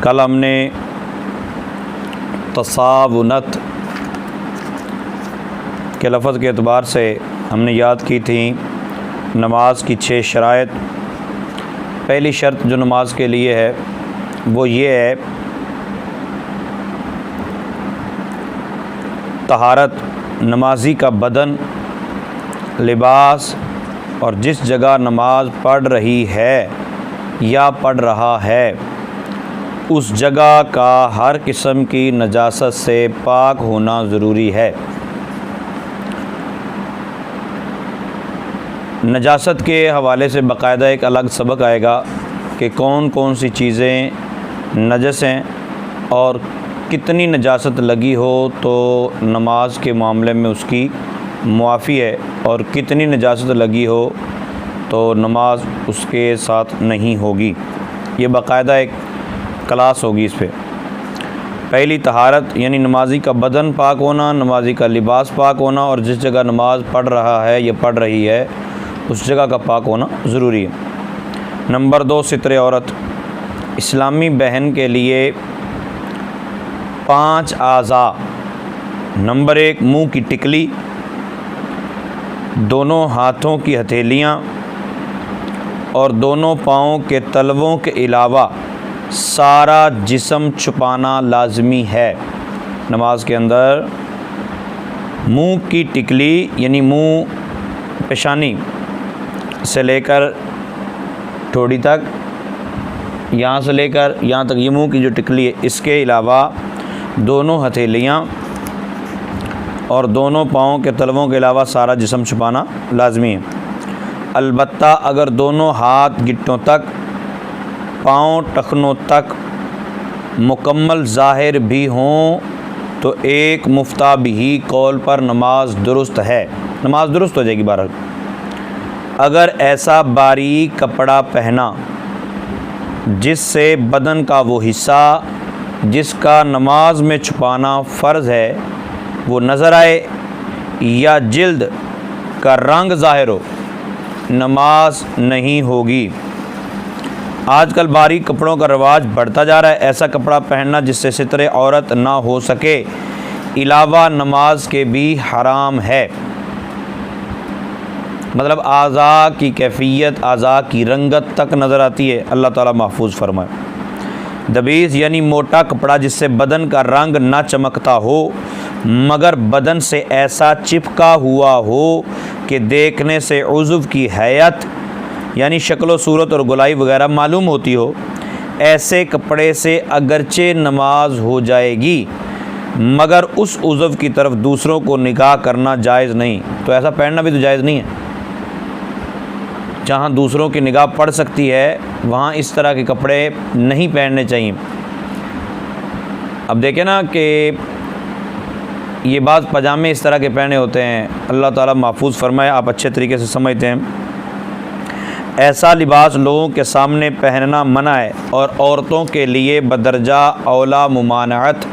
कल हमने तसावुनत के लफ्ज़ के एतबार से हमने याद की थी नमाज की 6 शराइत। पहली शर्त जो नमाज के लिए है वो ये है तहारत, नमाजी का बदन, लिबास और जिस जगह नमाज पढ़ रही है या पढ़ रहा है उस जगह का हर किस्म की नजासत से पाक होना ज़रूरी है। नजासत के हवाले से बाकायदा एक अलग सबक आएगा कि कौन कौन सी चीज़ें नजस हैं और कितनी नजासत लगी हो तो नमाज के मामले में उसकी मुआफ़ी है और कितनी नजासत लगी हो तो नमाज उसके साथ नहीं होगी। ये बाकायदा एक क्लास होगी इस पे। पहली तहारत यानी नमाजी का बदन पाक होना, नमाजी का लिबास पाक होना और जिस जगह नमाज पढ़ रहा है या पढ़ रही है उस जगह का पाक होना ज़रूरी है। नंबर 2, सित्र औरत। इस्लामी बहन के लिए 5 आज़ा। नंबर 1, मुंह की टिकली, दोनों हाथों की हथेलियाँ और दोनों पाँवों के तलवों के अलावा सारा जिस्म छुपाना लाजमी है। नमाज के अंदर मुंह की टिकली यानी मुंह, पेशानी से लेकर ठोड़ी तक, यहाँ से लेकर यहाँ तक ये मुंह की जो टिकली है, इसके अलावा दोनों हथेलियाँ और दोनों पाँवों के तलवों के अलावा सारा जिस्म छुपाना लाजमी है। अलबत्ता अगर दोनों हाथ गिट्टों तक, पाँव टखनों तक मुकम्मल ज़ाहिर भी हों तो एक मुफ्ताबिही कौल पर नमाज दुरुस्त है, नमाज दुरुस्त हो जाएगी। बहरहाल अगर ऐसा बारीक कपड़ा पहना जिससे बदन का वो हिस्सा जिसका नमाज में छुपाना फ़र्ज़ है वो नज़र आए या जिल्द का रंग ज़ाहिर हो, नमाज नहीं होगी। आजकल बारीक कपड़ों का रवाज बढ़ता जा रहा है। ऐसा कपड़ा पहनना जिससे सित्र औरत ना हो सके अलावा नमाज के भी हराम है। मतलब आज़ा की कैफियत, आज़ा की रंगत तक नज़र आती है। अल्लाह ताला महफूज फरमाए। दबीज़ यानी मोटा कपड़ा जिससे बदन का रंग ना चमकता हो मगर बदन से ऐसा चिपका हुआ हो कि देखने से उज़्व की हैयत यानी शक्ल सूरत और गुलाई वगैरह मालूम होती हो, ऐसे कपड़े से अगरचे नमाज हो जाएगी मगर उस उज़्व की तरफ दूसरों को निगाह करना जायज़ नहीं। तो ऐसा पहनना भी तो जायज़ नहीं है। जहाँ दूसरों की निगाह पड़ सकती है वहाँ इस तरह के कपड़े नहीं पहनने चाहिए। अब देखें ना कि ये बाज़ पजामे इस तरह के पहने होते हैं, अल्लाह ताला महफूज फरमाए, आप अच्छे तरीके से समझते हैं। ऐसा लिबास लोगों के सामने पहनना मना है और औरतों के लिए बदरजा औला मुमानअत।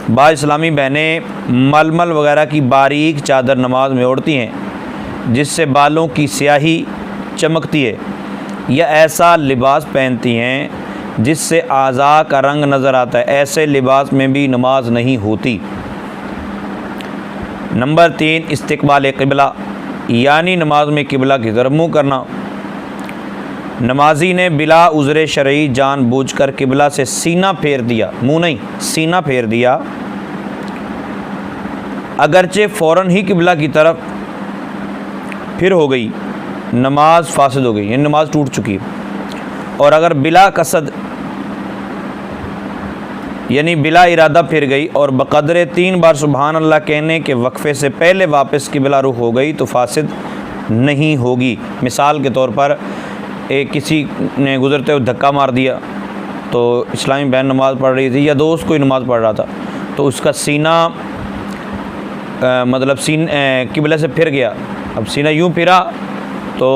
बाज़ इस्लामी बहनें मलमल वगैरह की बारीक चादर नमाज में ओढ़ती हैं जिससे बालों की स्याही चमकती है या ऐसा लिबास पहनती हैं जिससे आज़ा का रंग नज़र आता है। ऐसे लिबास में भी नमाज नहीं होती। नंबर 3, इस्तिक़बाल क़िबला यानी नमाज में क़िबला की तरफ मुँह करना। नमाजी ने बिला उज़्र शरई जानबूझकर क़िबला से सीना फेर दिया, मुँह नहीं सीना फेर दिया, अगरचे फ़ौरन ही क़िबला की तरफ फिर हो गई, नमाज फासिद हो गई यानी नमाज टूट चुकी। और अगर बिला कसद यानी बिला इरादा फिर गई और बक़द्रे 3 बार सुबहान अल्लाह कहने के वक्फ़े से पहले वापस क़िबला रुख हो गई तो फासिद नहीं होगी। मिसाल के तौर पर किसी ने गुज़रते हुए धक्का मार दिया तो इस्लामी बहन नमाज़ पढ़ रही थी या दोस्त कोई नमाज़ पढ़ रहा था तो उसका सीना मतलब क़िबला से फिर गया। अब सीना यूँ फिरा तो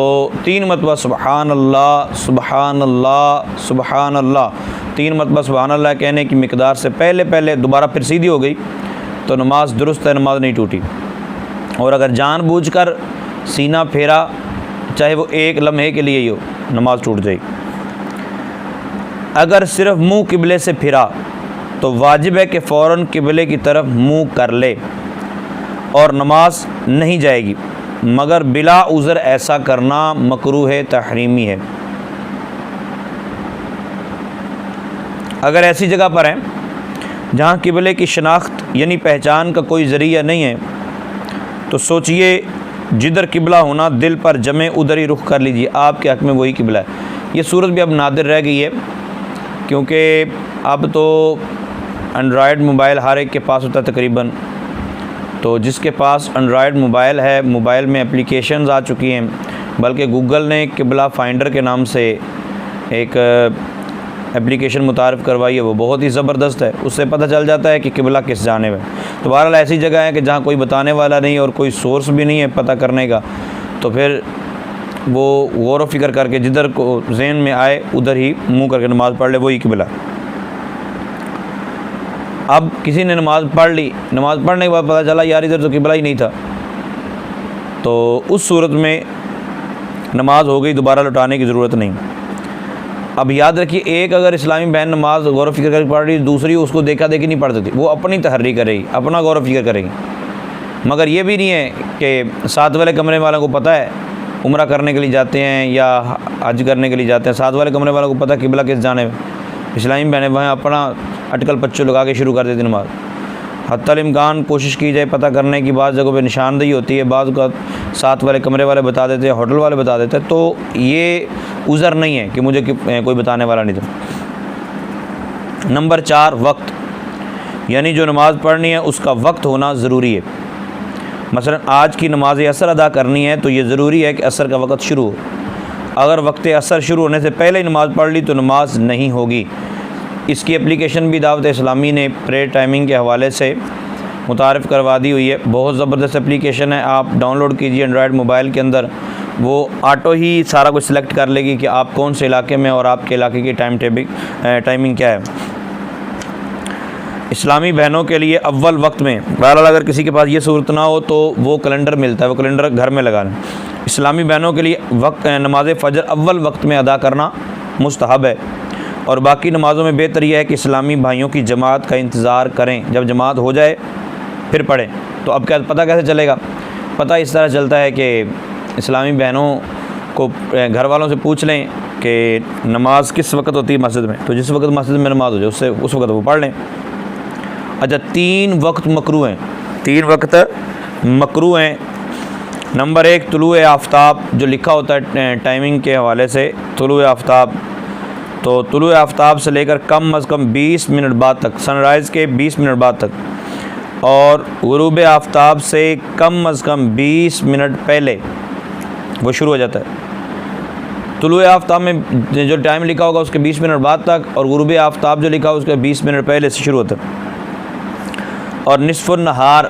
3 मरतबा सुबहान अल्लाह सुबहान अल्लाह सुबहान अल्लाह, 3 मरतबा सुबहान अल्लाह कहने की मिकदार से पहले दोबारा फिर सीधी हो गई तो नमाज दुरुस्त है, नमाज नहीं टूटी। और अगर जानबूझकर सीना फेरा चाहे वो 1 लम्हे के लिए ही हो, नमाज टूट जाएगी। अगर सिर्फ मुंह किबले से फिरा तो वाजिब है कि फ़ौरन किबले की तरफ मुंह कर ले और नमाज नहीं जाएगी, मगर बिला उज़र ऐसा करना मकरूह तहरीमी है। अगर ऐसी जगह पर हैं जहाँ किबले की शनाख्त यानी पहचान का कोई ज़रिया नहीं है, तो सोचिए जिधर किबला होना दिल पर जमे उधर ही रुख कर लीजिए, आपके हक़ में वही किबला है। ये सूरत भी अब नादिर रह गई है, क्योंकि अब तो एंड्रॉयड मोबाइल हर एक के पास होता है तकरीबन। तो जिसके पास एंड्रॉयड मोबाइल है, मोबाइल में एप्लीकेशंस आ चुकी हैं, बल्कि गूगल ने किबला फाइंडर के नाम से एक एप्लीकेशन मुतारफ़ करवाई है, वो बहुत ही ज़बरदस्त है। उससे पता चल जाता है कि किबला किस जानिब है। तो बहरहाल ऐसी जगह है कि जहाँ कोई बताने वाला नहीं और कोई सोर्स भी नहीं है पता करने का, तो फिर वो गौर व फिक्र करके जिधर को ज़हन में आए उधर ही मुँह करके नमाज़ पढ़ ले, वही किबला। अब किसी ने नमाज़ पढ़ ली, नमाज़ पढ़ने के बाद पता चला यार इधर तो किबला ही नहीं था, तो उस सूरत में नमाज हो गई, दोबारा लौटाने की ज़रूरत नहीं। अब याद रखिए, एक अगर इस्लामी बहन नमाज गौर व फिक्र करके पढ़ रही, दूसरी उसको देखा देखी नहीं पढ़ सकती, वो अपनी तहर्री करेगी, अपना गौर व फिक्र करेगी। मगर ये भी नहीं है कि साथ वाले कमरे वालों को पता है, उम्रा करने के लिए जाते हैं या हज करने के लिए जाते हैं, साथ वाले कमरे वालों को पता है किबला किस जाने में, इस्लामी बहनें वहाँ अपना अटकल पच्चू लगा के शुरू कर देती नमाज। हत्तल इम्कान कोशिश की जाए पता करने की, बाज़ जगहों पे निशानदेही होती है, बाज़ का साथ वाले कमरे वाले बता देते हैं, होटल वाले बता देते हैं, तो ये उज़र नहीं है कि मुझे कोई बताने वाला नहीं था। नंबर 4, वक्त, यानी जो नमाज़ पढ़नी है उसका वक्त होना ज़रूरी है। मसलन आज की नमाज असर अदा करनी है तो ये ज़रूरी है कि असर का वक्त शुरू हो। अगर वक्त असर शुरू होने से पहले ही नमाज़ पढ़ ली तो नमाज नहीं होगी। इसकी एप्लीकेशन भी दावत इस्लामी ने प्रेयर टाइमिंग के हवाले से मुतारफ़ करवा दी हुई है। बहुत ज़बरदस्त एप्लीकेशन है, आप डाउनलोड कीजिए एंड्रॉयड मोबाइल के अंदर, वो ऑटो ही सारा कुछ सिलेक्ट कर लेगी कि आप कौन से इलाके में और आपके इलाके की टाइमिंग क्या है। इस्लामी बहनों के लिए अव्वल वक्त में, बहरहाल अगर किसी के पास ये सूरत ना हो तो वो कैलेंडर मिलता है, वो कैलेंडर घर में लगा लें। इस्लामी बहनों के लिए नमाज फ़जर अव्वल वक्त में अदा करना मुस्तहब है, और बाकी नमाज़ों में बेहतर यह है कि इस्लामी भाइयों की जमात का इंतज़ार करें, जब जमात हो जाए फिर पढ़ें। तो अब क्या पता कैसे चलेगा? पता इस तरह चलता है कि इस्लामी बहनों को घर वालों से पूछ लें कि नमाज किस वक्त होती है मस्जिद में, तो जिस वक्त मस्जिद में नमाज हो जाए उससे उस वक्त वो पढ़ लें। अच्छा, 3 वक्त मकरूह हैं, 3 वक्त मकरूह हैं। नंबर 1 तुलूए आफ्ताब, जो लिखा होता है टाइमिंग के हवाले से तुलूए आफ्ताब, तो तुलूए आफ्ताब से लेकर कम अज़ कम 20 मिनट बाद तक, सनराइज़ के 20 मिनट बाद तक, और गुरूब आफ्ताब से कम अज़ कम 20 मिनट पहले वो शुरू हो जाता है। तुलूए आफ्ताब में जो टाइम लिखा होगा उसके 20 मिनट बाद तक, और गुरूब आफ्ताब जो लिखा होगा उसके 20 मिनट पहले से शुरू होता है। और निस्फ़ुन नहार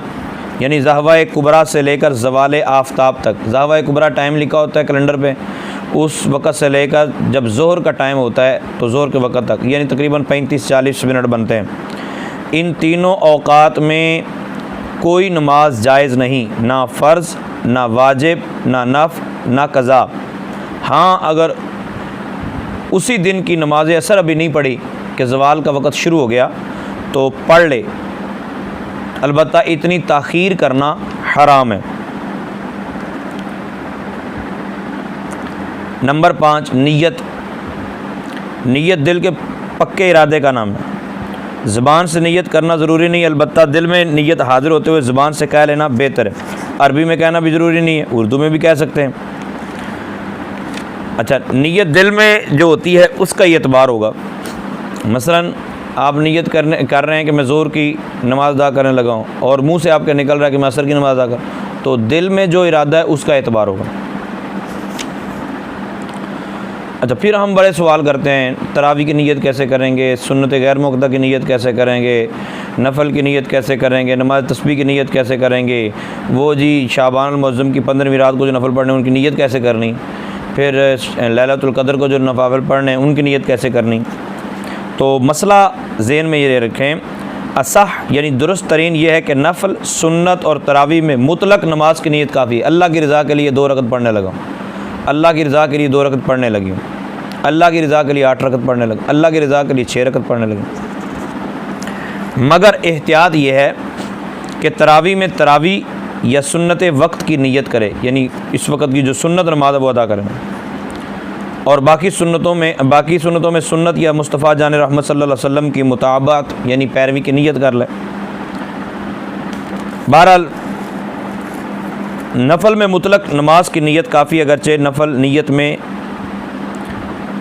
यानी ज़हवा कुबरा से लेकर ज़वाल आफ्ताब तक, ज़हवा कुबरा टाइम लिखा होता है कैलेंडर पे, उस वक़्त से लेकर जब ज़ोहर का टाइम होता है तो ज़ोहर के वक़्त तक, यानी तकरीबन 35-40 मिनट बनते हैं। इन तीनों औक़ात में कोई नमाज जायज़ नहीं, ना फ़र्ज़, ना वाजिब, ना नफ़, ना कज़ा। हाँ, अगर उसी दिन की नमाज असर अभी नहीं पढ़ी कि ज़वाल का वक़्त शुरू हो गया तो पढ़ ले, अलबत्ता इतनी ताख़ीर करना हराम है। नंबर 5 नियत, नियत दिल के पक्के इरादे का नाम है। ज़ुबान से नियत करना ज़रूरी नहीं, अलबत्ता दिल में नियत हाज़िर होते हुए ज़ुबान से कह लेना बेहतर है। अरबी में कहना भी ज़रूरी नहीं है, उर्दू में भी कह सकते हैं। अच्छा, नियत दिल में जो होती है उसका ये एतबार होगा। मसलन आप नियत कर रहे हैं कि मैं ज़ोहर की नमाज़ अदा करने लगा हूँ, और मुंह से आपके निकल रहा है कि मैं असर की नमाज़ अदा कर, तो दिल में जो इरादा है उसका एतबार होगा। अच्छा, फिर हम बड़े सवाल करते हैं, तरावी की नियत कैसे करेंगे, सुन्नत गैर मुक़द्दा की नियत कैसे करेंगे, नफ़ल की नियत कैसे करेंगे, नमाज तस्बीह की नियत कैसे करेंगे, वो जी शाबान मुअज़्ज़म की 15वीं रात को जो नफ़ल पढ़ने उनकी नियत कैसे करनी, फिर लैलतुल क़द्र को जो नवाफ़िल पढ़ने उनकी नियत कैसे करनी। तो मसला ज़हन में ये रखें, असह यानी दुरुस्त तरीन ये है कि नफ़ल, सुन्नत और तरावी में मुतलक नमाज की नियत काफ़ी है। अल्लाह की रज़ा के लिए 2 रकत पढ़ने लगा, अल्लाह की रज़ा के लिए 2 रकत पढ़ने लगी हूँ, अल्लाह की रज़ा के लिए 8 रकत पढ़ने लगे, अल्लाह की रज़ा के लिए 6 रकत पढ़ने लगे। मगर एहतियात ये है कि तरावी में तरावी या सुन्नत वक्त की नीयत करे, यानी इस वक्त की जो सुन्नत नमाज है वो अदा करें, और बाकी सुन्नतों में सुन्नत या मुस्तफ़ा जान रहमत सल्लल्लाहु अलैहि वसल्लम की मुताबात यानी पैरवी की नीयत कर ले। बहरहाल नफल में मुतलक नमाज की नीयत काफ़ी, अगरचे नफल नीयत में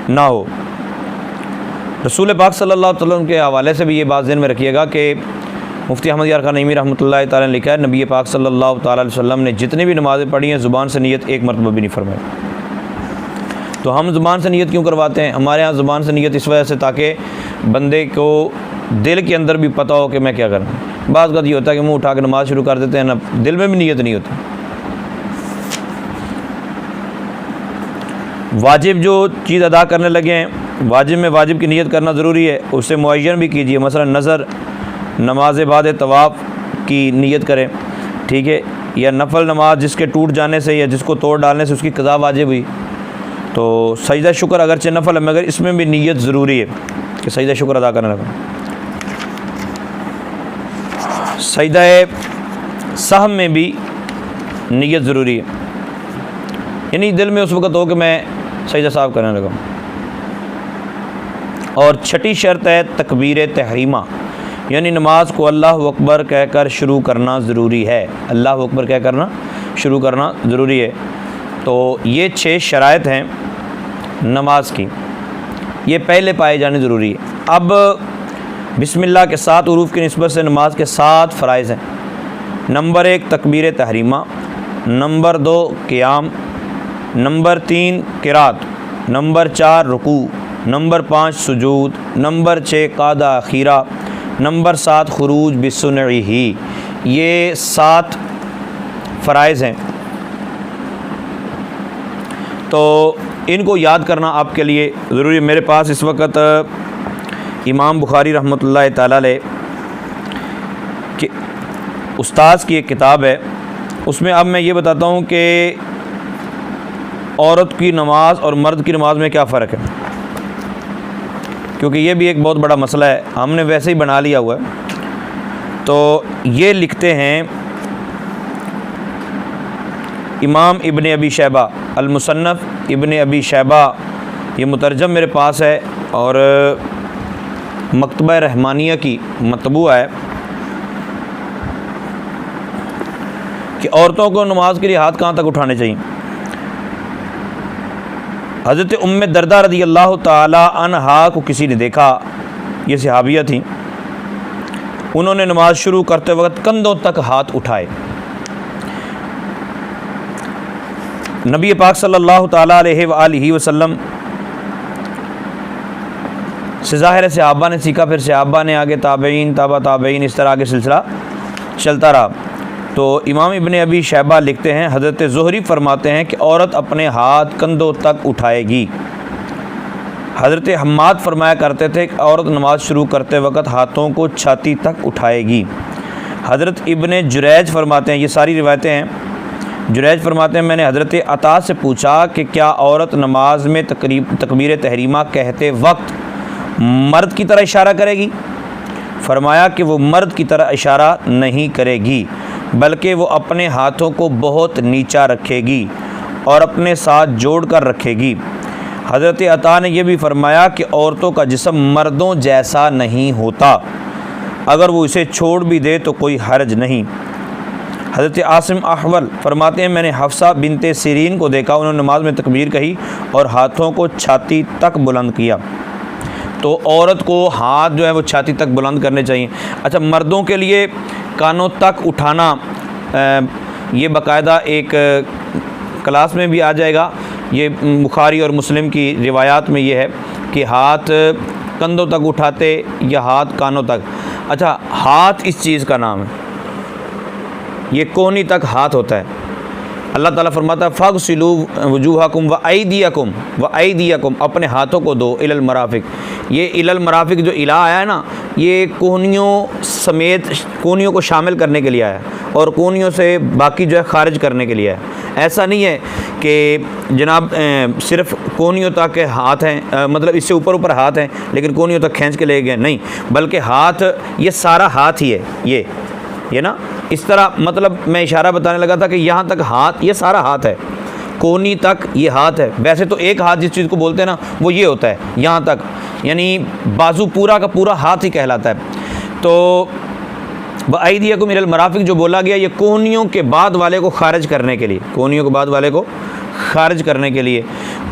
ना हो। रसूल पाक सल्लल्लाहु अलैहि वसल्लम के हवाले से भी ये बात ज़हन में रखिएगा कि मुफ्ती अहमद यार खान नईमी रहमतुल्लाह तआला ने लिखा है, नबी पाक सल्लल्लाहु अलैहि वसल्लम ने जितनी भी नमाज़ें पढ़ी हैं ज़ुबान से नीयत एक मरतबा भी नहीं फरमाई। तो हम ज़ुबान से नीयत क्यों करवाते हैं? हमारे यहाँ ज़ुबान से नीयत इस वजह से ताकि बंदे को दिल के अंदर भी पता हो कि मैं क्या करना। बाज़ वक़्त ये होता है कि मुँह उठा के नमाज़ शुरू कर देते हैं ना, दिल में भी नीयत नहीं होती। वाजिब जो चीज़ अदा करने लगे हैं, वाजिब में वाजिब की नीयत करना ज़रूरी है, उससे मुअय्यन भी कीजिए। मसलन नज़र नमाज बाद तवाफ़ की नीयत करें, ठीक है, या नफल नमाज जिसके टूट जाने से या जिसको तोड़ डालने से उसकी क़ज़ा वाजिब हुई, तो सजदा शुक्र अगरचे नफल है मगर इसमें भी नीयत ज़रूरी है कि सजदा शुक्र अदा करने लगा। सजदा सहव में भी नीयत ज़रूरी है, यानी दिल में उस वक़्त हो कि मैं सजदा साहब करने लगा। और छठी शर्त है तकबीर तहरीमा, यानी नमाज को अल्लाह अकबर कहकर शुरू करना ज़रूरी है। अल्लाह अकबर कह करना शुरू करना ज़रूरी है। तो ये 6 शराइत हैं नमाज की, ये पहले पाए जाने ज़रूरी है। अब बिस्मिल्लाह के 7 उरूफ़ की निस्बत से नमाज के 7 फ़राइज़ हैं। नंबर 1 तकबीर तहरीमा, नंबर 2 क़ियाम, नंबर 3 क़िरात, नंबर 4 रुकू, नंबर 5 सुजूद, नंबर 6 क़ादा अखीरा, नंबर 7 खुरूज बिसुनही। ये 7 फ़राइज़ हैं। तो इनको याद करना आपके लिए ज़रूरी है। मेरे पास इस वक्त इमाम बुखारी रहमतुल्लाह ताला अलैह कि उस्ताद की एक किताब है, उसमें अब मैं ये बताता हूँ कि औरत की नमाज और मर्द की नमाज में क्या फ़र्क है, क्योंकि ये भी एक बहुत बड़ा मसला है, हमने वैसे ही बना लिया हुआ है। तो ये लिखते हैं इमाम इब्ने अबी शैबा अल-मुसन्नफ़ इब्ने अबी शैबा, ये मुतरजम मेरे पास है और मकतबा रहमानिया की मतबूआ है कि औरतों को नमाज के लिए हाथ कहाँ तक उठाने चाहिए। हज़रत उम्मे दरदा रज़ी अल्लाह ताला अन्हा को किसी ने देखा, ये सहाबिया थी, उन्होंने नमाज शुरू करते वक्त कंधों तक हाथ उठाए। नबी पाक सल्लल्लाहु ताला अलैहि वसल्लम से ज़ाहिर सहाबा ने सीखा, फिर सहाबा ने आगे ताबईन ताबा ताबईन, इस तरह आगे सिलसिला चलता रहा। तो इमाम इब्ने अबी शैबा लिखते हैं, हज़रत ज़ुहरी फरमाते हैं कि औरत अपने हाथ कंधों तक उठाएगी। हज़रत हम्माद फरमाया करते थे कि औरत नमाज शुरू करते वक्त हाथों को छाती तक उठाएगी। हज़रत इब्ने जुरैज फरमाते हैं, ये सारी रिवायतें हैं, जुरैज फरमाते हैं मैंने हज़रत अता से पूछा कि क्या औरत नमाज में तकबीर तहरीमा कहते वक्त मर्द की तरह इशारा करेगी? फरमाया कि वो मर्द की तरह इशारा नहीं करेगी, बल्कि वो अपने हाथों को बहुत नीचा रखेगी और अपने साथ जोड़ कर रखेगी। हज़रत अता ने यह भी फरमाया कि औरतों का जिस्म मर्दों जैसा नहीं होता, अगर वो इसे छोड़ भी दे तो कोई हर्ज नहीं। हज़रत आसिम अहवल फरमाते हैं मैंने हफ्सा बिनते सिरीन को देखा, उन्होंने नमाज में तकबीर कही और हाथों को छाती तक बुलंद किया। तो औरत को हाथ जो है वो छाती तक बुलंद करने चाहिए। अच्छा, मर्दों के लिए कानों तक उठाना ये बाकायदा एक क्लास में भी आ जाएगा। ये बुखारी और मुस्लिम की रिवायात में ये है कि हाथ कंधों तक उठाते या हाथ कानों तक। अच्छा, हाथ इस चीज़ का नाम है, ये कोहनी तक हाथ होता है। अल्लाह ताला फरमाता है फ़ग़सिलू वजूहकुम व अयदियकुम, अपने हाथों को दो इलल मराफ़िक। ये इलल मराफ़िक जो इला आया है ना, ये कोहनियों समेत कोहनियों को शामिल करने के लिए आया है और कोहनियों से बाकी जो है ख़ारिज करने के लिए है। ऐसा नहीं है कि जनाब सिर्फ कोहनियों तक के हाथ हैं, मतलब इससे ऊपर ऊपर हाथ हैं लेकिन कोहनियों तक खींच के ले गए, नहीं, बल्कि हाथ ये सारा हाथ ही है, ये ना इस तरह, मतलब मैं इशारा बताने लगा था कि यहाँ तक हाथ, ये सारा हाथ है, कोहनी तक ये हाथ है। वैसे तो एक हाथ जिस चीज़ को बोलते हैं ना वो ये होता है यहाँ तक, यानी बाजू पूरा का पूरा हाथ ही कहलाता है। तो वअयदियकुम मिनल मराफिक जो बोला गया ये कोहनियों के बाद वाले को खारिज करने के लिए, कोहनियों के बाद वाले को खारिज करने के लिए।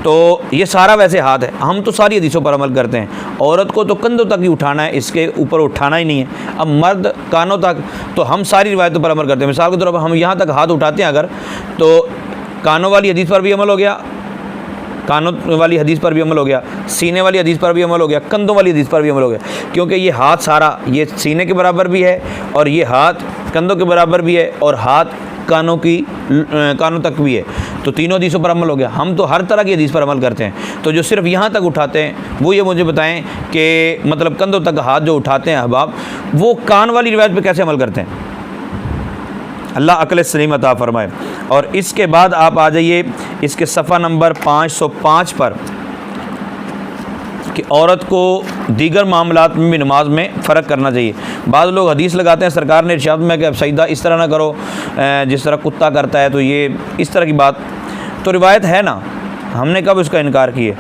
तो ये सारा वैसे हाथ है। हम तो सारी हदीसों पर अमल करते हैं। औरत को तो कंधों तक ही उठाना है, इसके ऊपर उठाना ही नहीं है। अब मर्द कानों तक, तो हम सारी रिवायतों पर अमल करते हैं। मिसाल के तौर पर हम यहाँ तक हाथ उठाते हैं अगर, तो कानों वाली हदीस पर भी अमल हो गया, कानों वाली हदीस पर भी अमल हो गया, सीने वाली हदीस पर भी अमल हो गया, कंधों वाली हदीस पर भी अमल हो गया, क्योंकि ये हाथ सारा ये सीने के बराबर भी है और ये हाथ कंधों के बराबर भी है और हाथ कानों तक भी है। तो तीनों हदीसों पर अमल हो गया। हम तो हर तरह की हदीस पर अमल करते हैं। तो जो सिर्फ यहाँ तक उठाते हैं वो ये मुझे बताएं कि मतलब कंधों तक हाथ जो उठाते हैं अहबाब, वो कान वाली रिवायत पर कैसे अमल करते हैं? अल्लाह अक़ल सलीम अता फ़रमाए। और इसके बाद आप आ जाइए इसके सफ़ा नंबर 505 पर कि औरत को दीगर मामलात में भी नमाज में फ़र्क करना चाहिए। बाद लोग हदीस लगाते हैं, सरकार ने इरशाद में कि अब सजदा इस तरह ना करो जिस तरह कुत्ता करता है, तो ये इस तरह की बात तो रिवायत है ना, हमने कब उसका इनकार किया।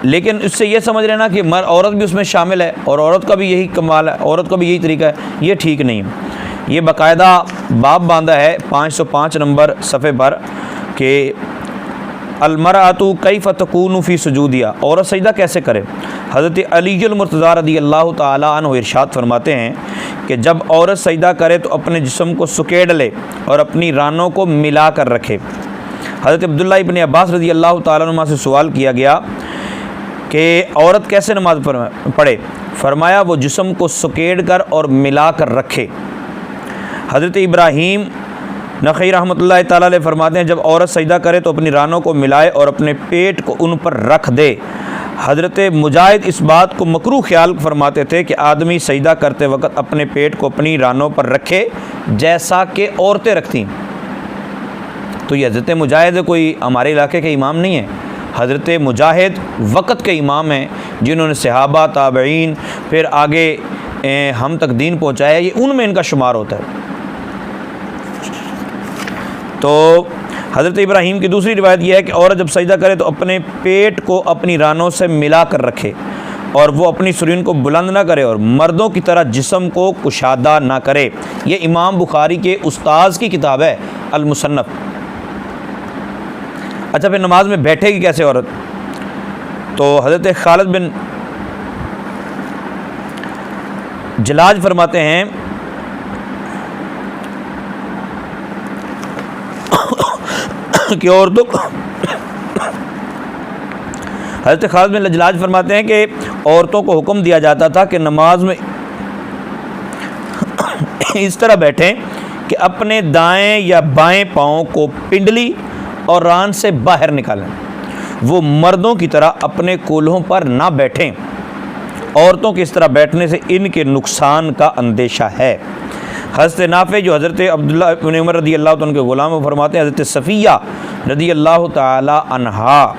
लेकिन इससे ये समझ लेना कि औरत भी उसमें शामिल है और औरत का भी यही कमाल है, औरत का भी यही तरीका है, ये ठीक नहीं है। ये बाकायदा बाब बांधा है 505 नंबर सफ़े पर कि अलमरातु कैफ़ तकूनु फ़ी सुजूदिया, औरत सजदा कैसे करे। हज़रत अलीजुल मुर्तज़ा रज़ियल्लाहु ताला अन्हु इरशाद फरमाते हैं कि जब औरत सजदा करे तो अपने जिस्म को सुकेड़ ले और अपनी रानों को मिला कर रखे। हज़रत अब्दुल्लाह इब्न अब्बास रज़ियल्लाहु ताला अन्हुमा से सवाल किया गया कि औरत कैसे नमाज़ पढ़े। फरमाया वो जिस्म को सुकेड़ कर और मिला कर रखे। हज़रत इब्राहीम नक़ई रहमतुल्लाह ताला अलैह फरमाते हैं जब औरत सजदा करे तो अपनी रानों को मिलाए और अपने पेट को उन पर रख दे। हज़रत मुजाहिद इस बात को मकरूह ख्याल फरमाते थे कि आदमी सजदा करते वक्त अपने पेट को अपनी रानों पर रखे जैसा कि औरतें रखती। तो ये हज़रत मुजाहिद कोई हमारे इलाके के इमाम नहीं है, हज़रत मुजाहिद वक़्त के इमाम हैं जिन्होंने सहाबा ताबईन फिर आगे हम तक दीन पहुँचाया, ये उनमें इनका शुमार होता है। तो हज़रत इब्राहीम की दूसरी रिवायत यह है कि औरत जब सजदा करे तो अपने पेट को अपनी रानों से मिला कर रखे और वो अपनी सुरीन को बुलंद ना करे और मर्दों की तरह जिस्म को कुशादा ना करे। ये इमाम बुखारी के उस्ताद की किताब है अल मुसन्नफ़। अच्छा, फिर नमाज में बैठेगी कैसे औरत? तो हज़रत खालिद बिन जलाज फरमाते हैं कि औरतों हज़रत खालिद बिन जलाज फरमाते हैं कि औरतों को हुक्म दिया जाता था कि नमाज में इस तरह बैठें कि अपने दाएं या बाएं पाँव को पिंडली और रान से बाहर निकालें। वो मर्दों की तरह अपने कूल्हों पर ना बैठें। औरतों के इस तरह बैठने से इनके नुकसान का अंदेशा है। हज़रत नाफ़े जो हज़रत अब्दुल्लाह इब्न उमर रज़ी अल्लाह तआला के ग़ुलाम को फरमाते हैं हज़रत सफ़िया रज़ी अल्लाह तआला अन्हा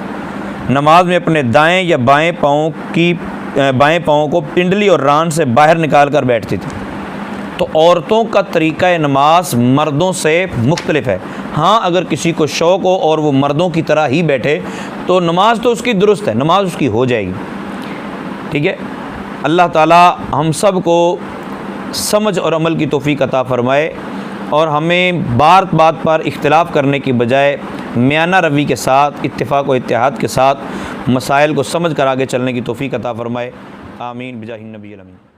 नमाज में अपने दाएं या बाएं पाँव को पिंडली और रान से बाहर निकाल कर बैठती थी। तो औरतों का तरीक़ा नमाज मर्दों से मुख्तलिफ है। हाँ, अगर किसी को शौक़ हो और वो मर्दों की तरह ही बैठे तो नमाज तो उसकी दुरुस्त है, नमाज उसकी हो जाएगी। ठीक है, अल्लाह ताला हम सब को समझ और अमल की तौफ़ीक़ अता फ़रमाए और हमें बात पर इख्तिलाफ़ करने की बजाय मियाना रवी के साथ इत्तिफ़ाक़ व इत्तेहाद के साथ मसाइल को समझ कर आगे चलने की तौफ़ीक़ अता फ़रमाए। आमीन बिजाहिन नबी अमीन।